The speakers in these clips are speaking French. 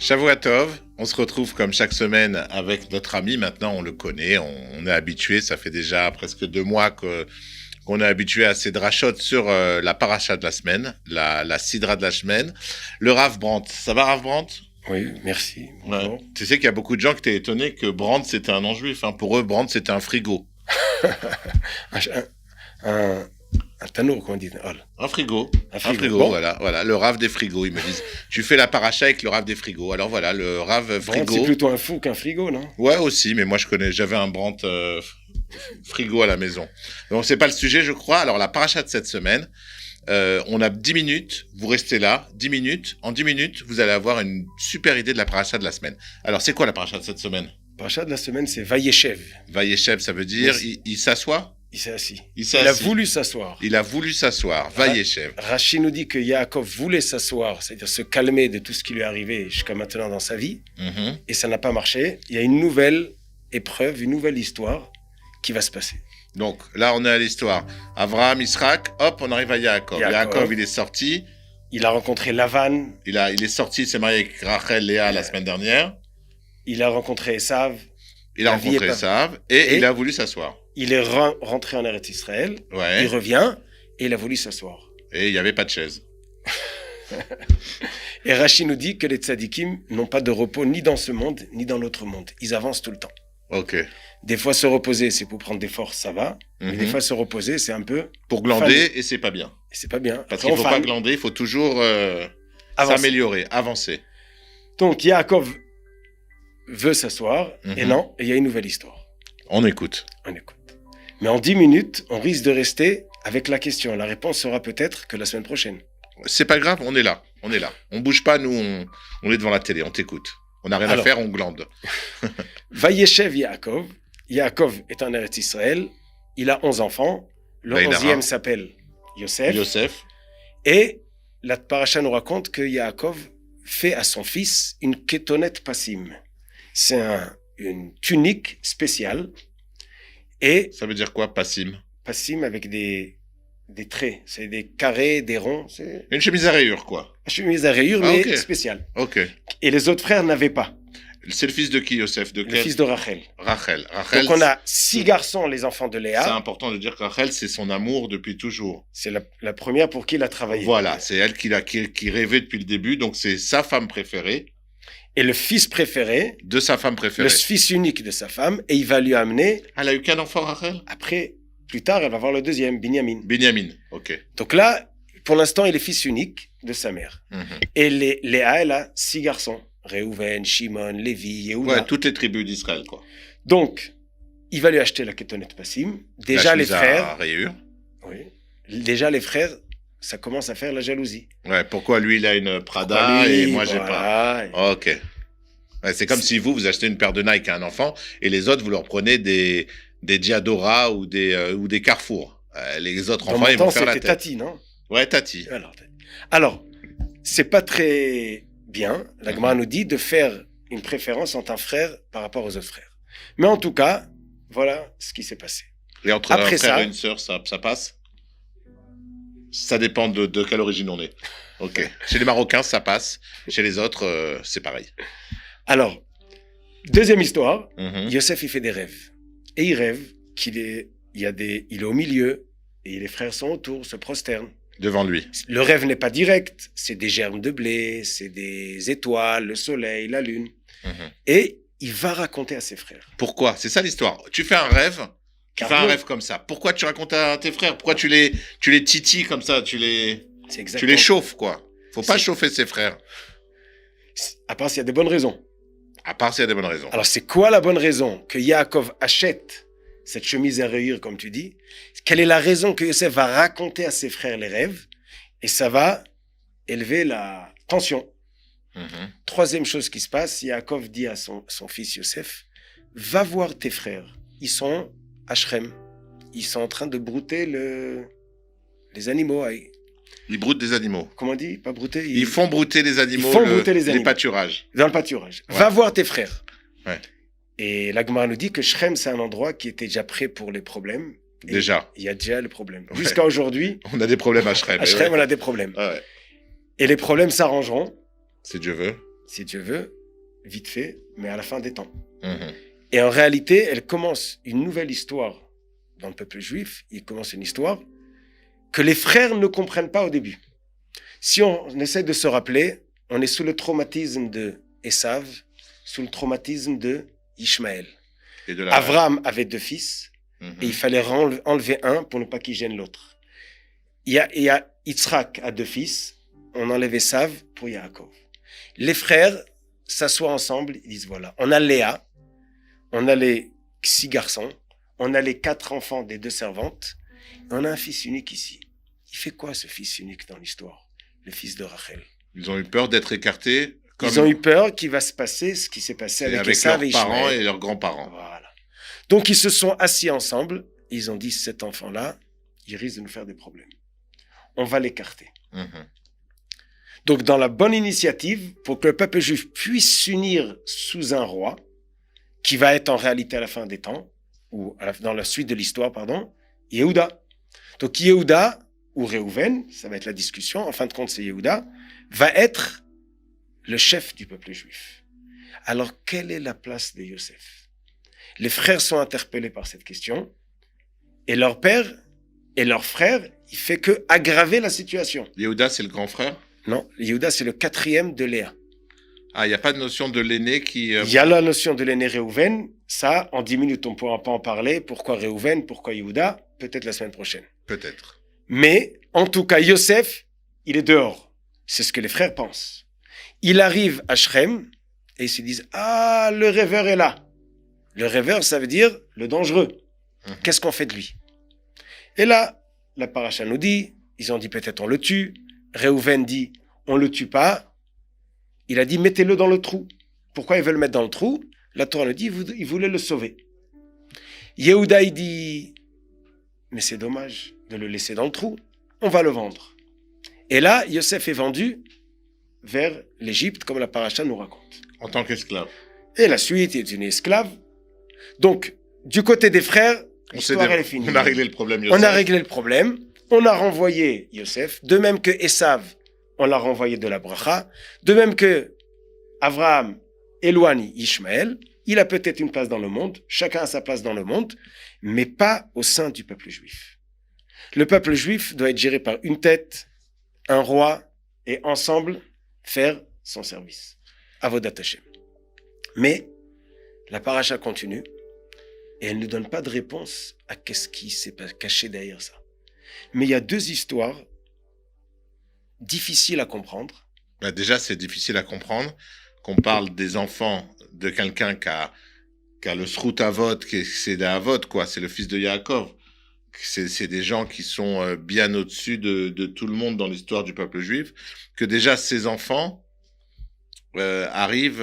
Shavua Tov, on se retrouve comme chaque semaine avec notre ami. Maintenant, on le connaît, on est habitué. Ça fait déjà presque 2 mois qu'on est habitué à ces drachot sur la paracha de la semaine, la sidra de la semaine. Le Rav Brandt. Ça va, Rav Brandt? Oui, merci. Ouais. Tu sais qu'il y a beaucoup de gens qui étaient étonnés que Brandt, c'était un non-juif. Pour eux, Brandt, c'était un frigo. Un tanour, comment on dit. Un frigo, bon. voilà, le Rav des frigos. Ils me disent, tu fais la paracha avec le Rav des frigos. Alors voilà, le Rav frigo. C'est plutôt un fou qu'un frigo, non? Ouais, aussi, mais moi j'avais un Brandt frigo à la maison. Donc c'est pas le sujet, je crois. Alors la paracha de cette semaine, on a 10 minutes, vous restez là, 10 minutes. En 10 minutes, vous allez avoir une super idée de la paracha de la semaine. Alors c'est quoi la paracha de cette semaine? La paracha de la semaine, c'est Vayeshev. Vayeshev, ça veut dire, il s'assoit? Il s'est assis. Il a voulu s'asseoir. Il a voulu s'asseoir. Vayeshev. Rashi nous dit que Yaakov voulait s'asseoir, c'est-à-dire se calmer de tout ce qui lui est arrivé jusqu'à maintenant dans sa vie. Mm-hmm. Et ça n'a pas marché. Il y a une nouvelle épreuve, une nouvelle histoire qui va se passer. Donc là, on est à l'histoire. Avraham, Israël, hop, on arrive à Yaakov. Yaakov, il est sorti. Il a rencontré Lavan. Il est sorti, il s'est marié avec Rachel, Léa la semaine dernière. Il a rencontré Esav. Il a rencontré Esav et il a voulu s'asseoir. Il est rentré en Eretz Israël. Ouais. Il revient et il a voulu s'asseoir. Et il n'y avait pas de chaise. Et Rashi nous dit que les tzadikim n'ont pas de repos ni dans ce monde, ni dans l'autre monde. Ils avancent tout le temps. Ok. Des fois, se reposer, c'est pour prendre des forces, ça va. Mais des fois, se reposer, c'est un peu... Pour glander, et c'est pas bien. Et c'est pas bien. Parce qu'il ne faut pas glander, il faut toujours s'améliorer, avancer. Donc, Yaakov veut s'asseoir, et non, il y a une nouvelle histoire. On écoute. Mais en 10 minutes, on risque de rester avec la question. La réponse sera peut-être que la semaine prochaine. C'est pas grave, on est là. On bouge pas, nous, on est devant la télé, on t'écoute. On n'a rien à faire, on glande. Vayeshev Yaakov. Yaakov est en Eretz Israël. Il a 11 enfants. Le 11e s'appelle Yosef. Et la paracha nous raconte que Yaakov fait à son fils une kétonet passim. C'est une tunique spéciale. Et ça veut dire quoi, passim? Passim avec des traits. C'est des carrés, des ronds. C'est... Une chemise à rayures, quoi. Une chemise à rayures, mais spéciale. Ok. Et les autres frères n'avaient pas. C'est le fils de qui, Yosef? Le fils de Rachel. Rachel. Donc on a 6 garçons, les enfants de Léa. C'est important de dire que Rachel, c'est son amour depuis toujours. C'est la première pour qui il a travaillé. Voilà, c'est elle qui rêvait depuis le début, donc c'est sa femme préférée. Et le fils préféré. De sa femme préférée. Le fils unique de sa femme, et il va lui amener... Elle a eu qu'un enfant, Rachel? Après, plus tard, elle va avoir le deuxième, Binyamin. Ok. Donc là, pour l'instant, il est fils unique de sa mère. Et Léa, elle a 6 garçons. Réhouven, Shimon, Lévi, Yehuda. Ouais, toutes les tribus d'Israël, quoi. Donc, il va lui acheter la kétonet passim. Déjà, les frères... Oui. Déjà, les frères, ça commence à faire la jalousie. Ouais, pourquoi lui, il a une Prada et moi, j'ai pas. Ok. Ouais, c'est comme si vous achetez une paire de Nike à un enfant et les autres, vous leur prenez des Diadora ou des Carrefour. Les autres enfants, ils vont faire la tête. C'était Tati, non? Ouais, Tati. Alors, c'est pas très bien, la Gemara nous dit, de faire une préférence entre un frère par rapport aux autres frères. Mais en tout cas, voilà ce qui s'est passé. Et entre un frère et une sœur, ça passe? Ça dépend de quelle origine on est. Ok. Chez les Marocains, ça passe. Chez les autres, c'est pareil. Alors, deuxième histoire, Yosef, il fait des rêves. Et il rêve qu'il est au milieu, et les frères sont autour, se prosternent. Devant lui. Le rêve n'est pas direct, c'est des germes de blé, c'est des étoiles, le soleil, la lune. Et il va raconter à ses frères. Pourquoi? C'est ça l'histoire. Tu fais un rêve, comme ça. Pourquoi tu racontes à tes frères? Pourquoi tu les titilles comme ça? Tu les chauffes, quoi. Faut pas chauffer ses frères. À part s'il y a des bonnes raisons. Alors c'est quoi la bonne raison que Yaakov achète cette chemise à rayures, comme tu dis? Quelle est la raison que Yosef va raconter à ses frères les rêves? Et ça va élever la tension. Troisième chose qui se passe, Yaakov dit à son fils Yosef, va voir tes frères. Ils sont à Shrem. Ils sont en train de brouter les animaux. Ils broutent des animaux. Comment on dit? Pas brouter. Ils font brouter les animaux. Les pâturages. Dans le pâturage. Ouais. Va voir tes frères. Ouais. Et la Gemara nous dit que Shrem, c'est un endroit qui était déjà prêt pour les problèmes. Déjà. Il y a déjà le problème. Ouais. Jusqu'à aujourd'hui. On a des problèmes à Shrem. À Shrem, on a des problèmes. Ouais. Et les problèmes s'arrangeront. Si Dieu veut. si Dieu veut, vite fait, mais à la fin des temps. Mhm. Et en réalité, elle commence une nouvelle histoire dans le peuple juif. Il commence une histoire que les frères ne comprennent pas au début. Si on essaie de se rappeler, on est sous le traumatisme de Esav, sous le traumatisme de Ishmaël. Et de la... Abraham avait 2 fils, Mhm. et il fallait enlever un pour ne pas qu'il gêne l'autre. Il y a Yitzhak a 2 fils, on enlève Esav pour Yaakov. Les frères s'assoient ensemble, ils disent voilà, on a Léa, on a les 6 garçons, on a les 4 enfants des 2 servantes, et on a un fils unique ici. Il fait quoi ce fils unique dans l'histoire? Le fils de Rachel. Ils ont eu peur d'être écartés. Comme... Ils ont eu peur qu'il va se passer ce qui s'est passé avec Esav et leurs parents Ishmaël. et leurs grands-parents. Voilà. Donc ils se sont assis ensemble, ils ont dit cet enfant-là, il risque de nous faire des problèmes. On va l'écarter. Mhm. Donc dans la bonne initiative, pour que le peuple juif puisse s'unir sous un roi, qui va être en réalité à la fin des temps, ou dans la suite de l'histoire, pardon, Yehuda. Donc Yehuda, ou Réhouven, ça va être la discussion, en fin de compte c'est Yehuda, va être le chef du peuple juif. Alors quelle est la place de Yosef? Les frères sont interpellés par cette question, et leur père et leur frère, il fait que aggraver la situation. Yehuda, c'est le grand frère? Non, Yehuda c'est le 4e de Léa. Ah, il n'y a pas de notion de l'aîné qui... Il y a la notion de l'aîné Réhouven, ça, en 10 minutes, on ne pourra pas en parler. Pourquoi Réhouven, pourquoi Yehuda? Peut-être la semaine prochaine. Peut-être. Mais, en tout cas, Yosef, il est dehors. C'est ce que les frères pensent. Il arrive à Shrem, et ils se disent, ah, le rêveur est là. Le rêveur, ça veut dire le dangereux. Qu'est-ce qu'on fait de lui? Et là, la paracha nous dit, ils ont dit peut-être on le tue. Réhouven dit, on le tue pas. Il a dit, mettez-le dans le trou. Pourquoi il veut le mettre dans le trou? La Torah nous dit, il voulait le sauver. Yehuda, il dit, mais c'est dommage de le laisser dans le trou. On va le vendre. Et là, Yosef est vendu vers l'Égypte, comme la paracha nous raconte. En tant qu'esclave. Et la suite, il est une esclave. Donc, du côté des frères, l'histoire, elle est finie. On a réglé le problème, Yosef. On a réglé le problème. On a renvoyé Yosef. De même que Esav, on l'a renvoyé de la bracha. De même que Abraham éloigne Ishmaël. Il a peut-être une place dans le monde. Chacun a sa place dans le monde. Mais pas au sein du peuple juif. Le peuple juif doit être géré par une tête, un roi, et ensemble faire son service. Avodat Hashem. Mais la paracha continue et elle ne donne pas de réponse à qu'est-ce qui s'est caché derrière ça. Mais il y a 2 histoires difficiles à comprendre. Bah déjà, c'est difficile à comprendre qu'on parle des enfants de quelqu'un qui a le Srout Avot, c'est des Avot, quoi. C'est le fils de Yaakov. C'est des gens qui sont bien au-dessus de tout le monde dans l'histoire du peuple juif. Que déjà, ces enfants arrivent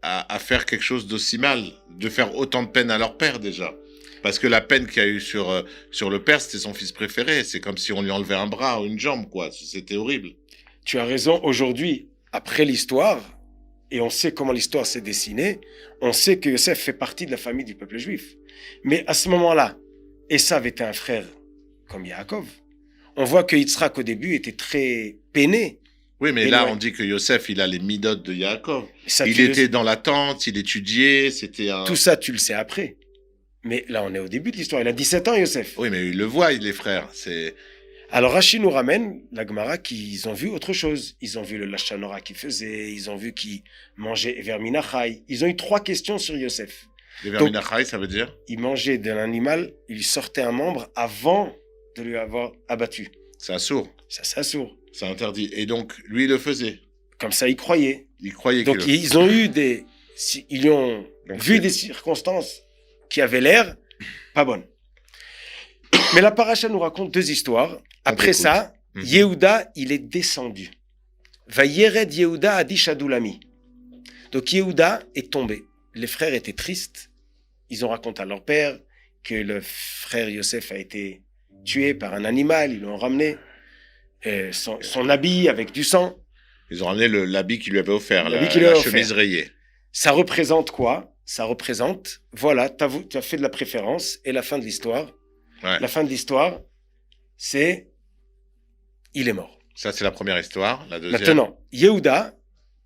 à faire quelque chose d'aussi mal, de faire autant de peine à leur père déjà. Parce que la peine qu'il y a eu sur le père, c'était son fils préféré. C'est comme si on lui enlevait un bras ou une jambe, quoi. C'était horrible. Tu as raison. Aujourd'hui, après l'histoire, et on sait comment l'histoire s'est dessinée, on sait que Yosef fait partie de la famille du peuple juif. Mais à ce moment-là, Esav était un frère comme Yaakov. On voit que Yitzhak, au début, était très peiné. Oui, mais là, on dit que Yosef, il a les midot de Yaakov. Ça, il était dans la tente, il étudiait, c'était un... Tout ça, tu le sais après. Mais là, on est au début de l'histoire. Il a 17 ans, Yosef. Oui, mais il le voit, les frères. Alors, Rachid nous ramène, la Gemara, qu'ils ont vu autre chose. Ils ont vu le Lachanora qu'il faisait, ils ont vu qu'il mangeait Verminachai. Ils ont eu 3 questions sur Yosef. Les Verminachai, ça veut dire? Il mangeait d'un animal, il lui sortait un membre avant de lui avoir abattu. C'est assourd. Ça, c'est assourd. C'est interdit. Et donc, lui, il le faisait. Comme ça, il croyait. Il croyait donc, qu'il ils ont eu ils ont vu des circonstances qui avaient l'air pas bonnes. Mais la paracha nous raconte 2 histoires. Après ça, Yehuda, il est descendu. Va Yered Yehuda Adi Shadulami. Donc Yehuda est tombé. Les frères étaient tristes. Ils ont raconté à leur père que le frère Yosef a été tué par un animal. Ils l'ont ramené. Son habit avec du sang. Ils ont ramené l'habit qu'il lui avait offert, la chemise rayée. Ça représente quoi? Ça représente, voilà, tu as fait de la préférence et la fin de l'histoire. Ouais. La fin de l'histoire, c'est il est mort. Ça, c'est la première histoire. La deuxième. Maintenant, Yehuda,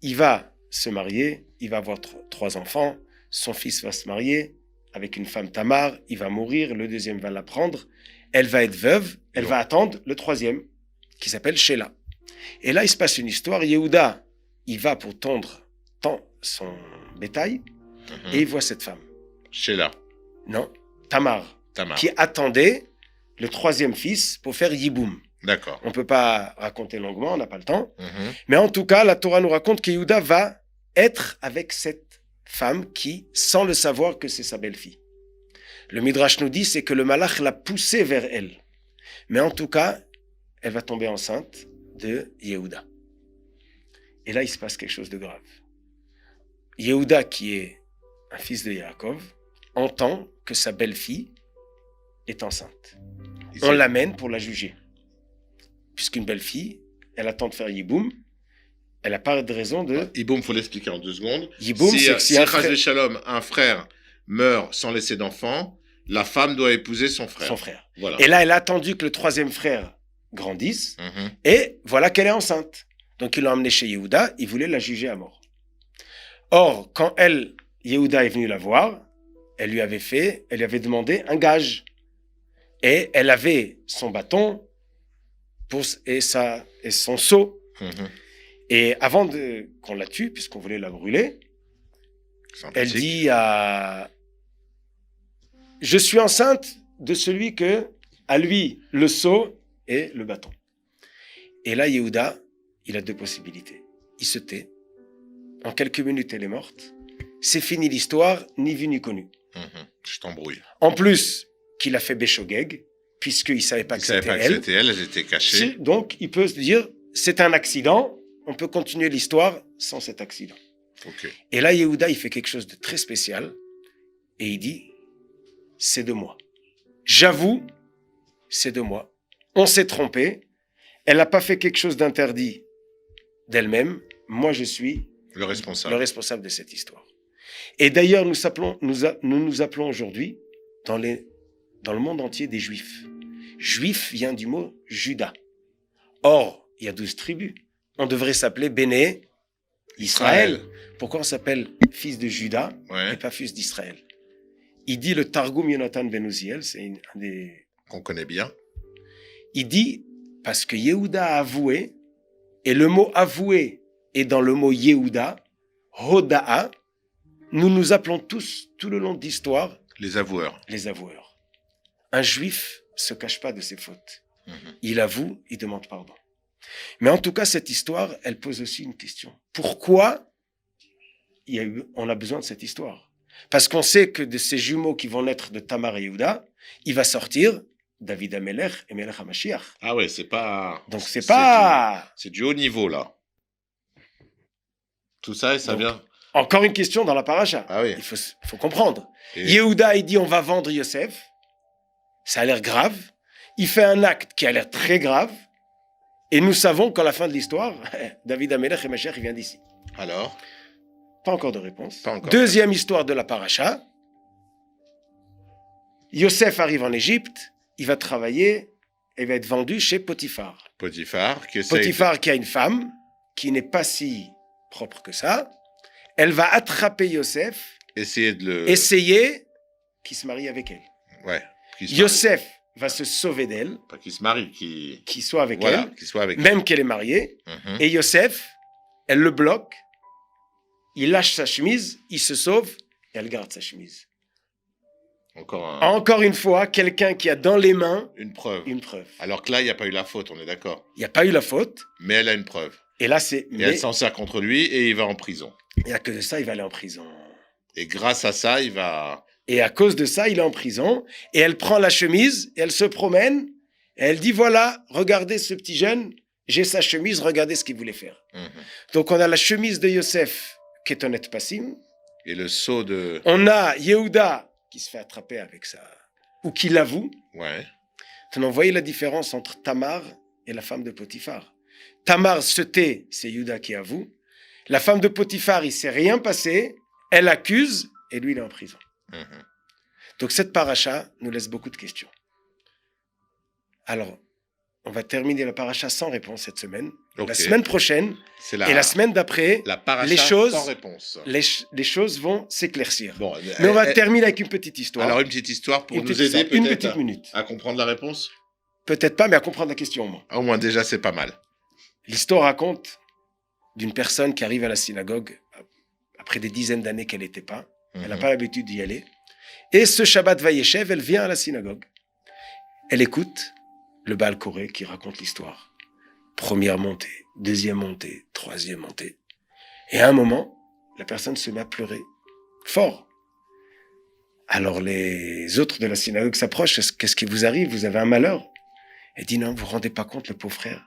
il va se marier, il va avoir 3 enfants, son fils va se marier avec une femme Tamar, il va mourir, le deuxième va la prendre, elle va être veuve, elle va attendre le troisième, qui s'appelle Sheila. Et là, il se passe une histoire, Yehuda, il va pour tendre son bétail, et il voit cette femme. Sheila. Non, Tamar, qui attendait le troisième fils pour faire Yiboum. D'accord. On ne peut pas raconter longuement, on n'a pas le temps. Mais en tout cas, la Torah nous raconte que Yehuda va être avec cette femme qui, sans le savoir, que c'est sa belle-fille. Le Midrash nous dit, c'est que le malach l'a poussée vers elle. Mais en tout cas, elle va tomber enceinte de Yehuda. Et là, il se passe quelque chose de grave. Yehuda, qui est un fils de Yaakov, entend que sa belle-fille est enceinte. On l'amène pour la juger. Puisqu'une belle-fille, elle attend de faire Yiboum, elle n'a pas de raison de... Yiboum, il faut l'expliquer en 2 secondes. Yiboum, c'est que si un frère meurt sans laisser d'enfant, la femme doit épouser son frère. Voilà. Et là, elle a attendu que le troisième frère grandisse, et voilà qu'elle est enceinte. Donc, ils l'ont emmenée chez Yehuda, il voulait la juger à mort. Or, quand Yehuda est venu la voir, elle lui avait demandé un gage. Et elle avait son bâton et son seau. Et avant qu'on la tue, puisqu'on voulait la brûler, elle dit je suis enceinte de celui que, à lui, le seau et le bâton. Et là, Yehuda, il a 2 possibilités. Il se tait. En quelques minutes, elle est morte. C'est fini l'histoire, ni vu ni connu. Je t'embrouille. En plus, qu'il a fait Béchogeg, puisqu'il ne savait pas que c'était elle. Elle était cachée. Donc, il peut se dire, c'est un accident, on peut continuer l'histoire sans cet accident. Okay. Et là, Yehuda, il fait quelque chose de très spécial, et il dit, c'est de moi. J'avoue, c'est de moi. On s'est trompé, elle n'a pas fait quelque chose d'interdit d'elle-même, moi je suis le responsable de cette histoire. Et d'ailleurs, nous nous appelons aujourd'hui, dans le monde entier, des Juifs. Juif vient du mot Juda. Or, il y a 12 tribus. On devrait s'appeler Béné Israël. Pourquoi on s'appelle fils de Juda et pas fils d'Israël? Il dit le Targum Yonatan ben Uziel, c'est un des... qu'on connaît bien. Il dit, parce que Yehuda a avoué, et le mot avoué est dans le mot Yehuda, Hoda'a, nous nous appelons tous, tout le long de l'histoire, les avoueurs. Un juif se cache pas de ses fautes. Il avoue, il demande pardon. Mais en tout cas, cette histoire, elle pose aussi une question. Pourquoi on a besoin de cette histoire? Parce qu'on sait que de ces jumeaux qui vont naître de Tamar et Yehuda, il va sortir David HaMelech et Melech HaMashiach. Ah ouais, c'est pas... Donc c'est pas... C'est du haut niveau, là. Tout ça, et ça vient... Encore une question dans la paracha. Ah oui. Il faut comprendre. Yehuda, il dit on va vendre Yosef. Ça a l'air grave. Il fait un acte qui a l'air très grave. Et nous savons qu'à la fin de l'histoire, David HaMelech et Mashiach, il vient d'ici. Alors? Pas encore de réponse. Pas encore. Deuxième histoire de la paracha. Yosef arrive en Égypte. Il va travailler et va être vendu chez Potiphar. Potiphar qui a une femme qui n'est pas si propre que ça. Elle va attraper Yosef, essayer qu'il se marie avec elle. Ouais. Yosef va se sauver d'elle. Pas qu'il se marie, qu'il soit avec elle. Qu'il soit avec même qu'elle est mariée. Et Yosef, elle le bloque. Il lâche sa chemise, il se sauve et elle garde sa chemise. Encore une fois, quelqu'un qui a dans les mains une preuve. Alors que là, il n'y a pas eu la faute, on est d'accord. Il n'y a pas eu la faute. Mais elle a une preuve. Et là, elle s'en sert contre lui et il va en prison. Il n'y a que de ça, il va aller en prison. Et grâce à ça, il va... Et à cause de ça, il est en prison. Et elle prend la chemise, et elle se promène. Et elle dit, voilà, regardez ce petit jeune, j'ai sa chemise, regardez ce qu'il voulait faire. Donc on a la chemise de Yosef, qui est honnête passim. Et le sceau de... On a Yehuda, qui se fait attraper avec ça, ou qui l'avoue. Ouais. Donc on voyez la différence entre Tamar et la femme de Potiphar. Tamar se tait, c'est Yehuda qui avoue. La femme de Potiphar, il ne s'est rien passé, elle accuse, et lui, il est en prison. Donc cette paracha nous laisse beaucoup de questions. Alors, on va terminer la paracha sans réponse cette semaine. Ok. La semaine prochaine C'est et la semaine d'après, la paracha les choses- sans réponse. les choses vont s'éclaircir. Bon, Mais on va terminer avec une petite histoire. alors, une petite histoire pour Une nous petite aider histoire, une peut-être petite minute. à comprendre la réponse. Peut-être pas, mais à comprendre la question au moins. Au moins, déjà, c'est pas mal. L'histoire raconte d'une personne qui arrive à la synagogue après des dizaines d'années qu'elle n'était pas. Elle n'a Mhm. pas l'habitude d'y aller. Et ce Shabbat Vayeshev, elle vient à la synagogue. Elle écoute le Baal Koré qui raconte l'histoire. Première montée, deuxième montée, troisième montée. Et à un moment, la personne se met à pleurer fort. Alors les autres de la synagogue s'approchent. Qu'est-ce qui vous arrive? Vous avez un malheur? Elle dit non, vous vous rendez pas compte, le pauvre frère.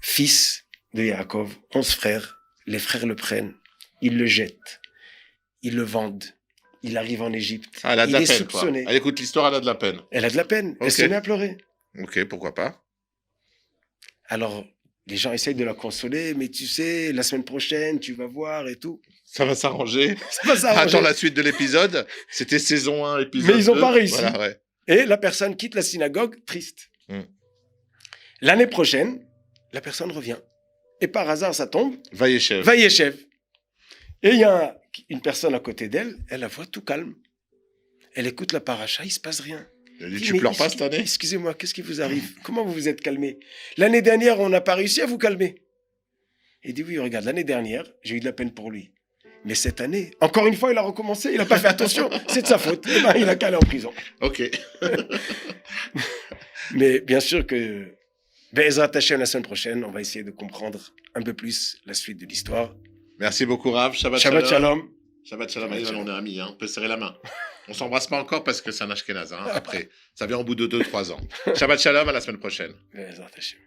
Fils de Yaakov, 11 frères. Les frères le prennent. Ils le jettent. Ils le vendent. Il arrive en Égypte. Ah, elle a de Il la est peine, soupçonné. quoi. Elle écoute l'histoire, elle a de la peine. Elle a de la peine. Elle Ok. se met à pleurer. Ok, pourquoi pas. Alors, les gens essayent de la consoler, mais tu sais, la semaine prochaine, tu vas voir et tout. Ça va s'arranger. Ça va s'arranger. Attends la suite de l'épisode. C'était saison 1, épisode 2. Mais ils ont pas réussi. Voilà, ouais. Et la personne quitte la synagogue triste. Mm. L'année prochaine, la personne revient. Et par hasard, ça tombe. Vayeshev. Vayeshev. Et il y a une personne à côté d'elle, elle la voit tout calme. Elle écoute la paracha, il se passe rien. Elle dit, Il dit, tu mais pleures pas cette année? Excusez-moi, qu'est-ce qui vous arrive? Comment vous vous êtes calmé? L'année dernière, on n'a pas réussi à vous calmer. Il dit, oui, regarde, l'année dernière, j'ai eu de la peine pour lui. Mais cette année, encore une fois, il a recommencé, il n'a pas fait attention, c'est de sa faute. Eh ben, il a qu'à aller en prison. Ok. Mais bien sûr que, Be'ezrat Hashem, la semaine prochaine, on va essayer de comprendre un peu plus la suite de l'histoire. Merci beaucoup, Rav. Shabbat Shabbat shalom. Shalom. Shabbat shalom. Shabbat Allez, shalom. on est amis, hein. On peut serrer la main. On s'embrasse pas encore parce que c'est un Ashkenaz, hein. Après, ça vient au bout de 2-3 ans. Shabbat shalom, à la semaine prochaine. Be'ezrat Hashem.